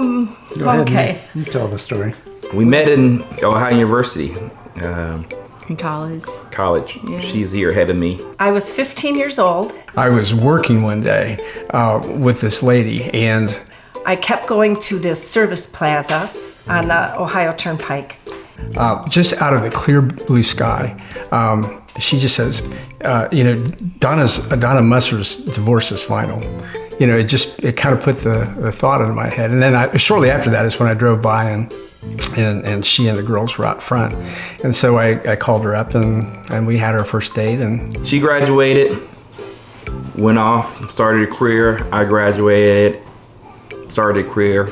Go ahead, Okay. you tell the story. We met in Ohio University In college. college. Yeah. She's a year ahead of me. I was 15 years old. I was working one day with this lady, and I kept going to this service plaza on the Ohio Turnpike. just out of the clear blue sky, she just says, Donna Musser's divorce is final. It kind of put the thought into my head. And then shortly after that is when I drove by and she and the girls were out front. And so I called her up and we had our first date. And She graduated, went off, started a career. I graduated, started a career.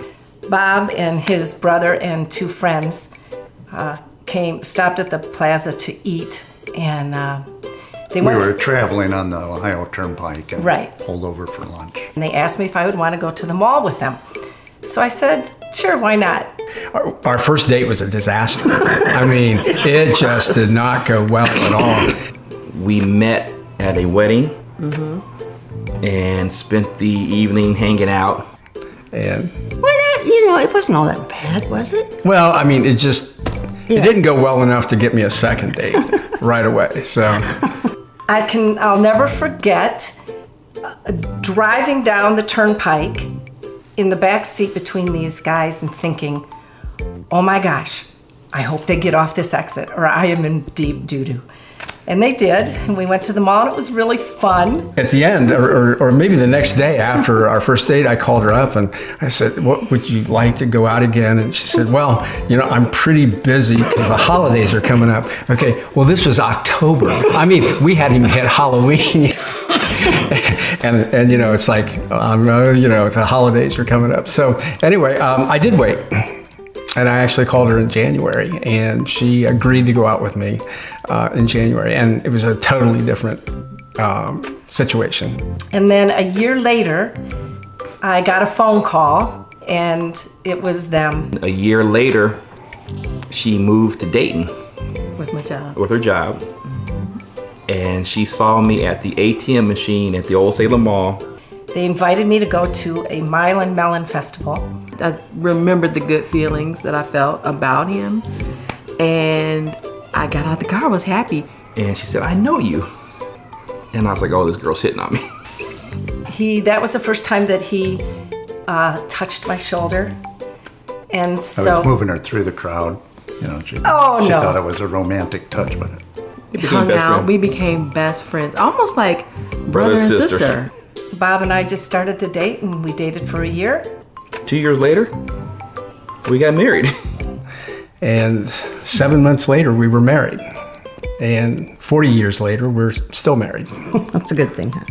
Bob and his brother and two friends stopped at the plaza to eat, and they We went. were traveling on the Ohio Turnpike and Right. pulled over for lunch. And they asked me if I would want to go to the mall with them. So I said, sure, why not? our first date was a disaster. I mean, it just did not go well at all. We met at a wedding and spent the evening hanging out. And Why not? It wasn't all that bad, was it? well, I mean, it didn't go well enough to get me a second date right away. So I'll never forget driving down the turnpike in the back seat between these guys and thinking, oh my gosh, I hope they get off this exit or I am in deep doo-doo. And they did, and we went to the mall, and it was really fun. at the end, or maybe the next day after our first date, I called her up and I said, what would you like to go out again? And she said, well, I'm pretty busy because the holidays are coming up. Okay, well, this was October. I mean, we hadn't even hit Halloween. and it's like, the holidays are coming up. So anyway, I did wait. And I actually called her in January, and she agreed to go out with me in January. And it was a totally different situation. And then a year later, I got a phone call, and it was them. A year later, she moved to Dayton With my job. with her job. And she saw me at the ATM machine at the Old Salem Mall. They invited me to go to a Mile and Melon Festival. I remembered the good feelings that I felt about him. And I got out the car, was happy. And she said, I know you. And I was like, oh, this girl's hitting on me. That was the first time that he touched my shoulder. And I so, was moving her through the crowd. She no. thought it was a romantic touch, but They became Hung best out, friends. we became best friends. Almost like brother and sisters. sister. Bob and I just started to date, and we dated for a year. 2 years later, we got married. And 7 months later, we were married. And 40 years later, we're still married. That's a good thing, huh?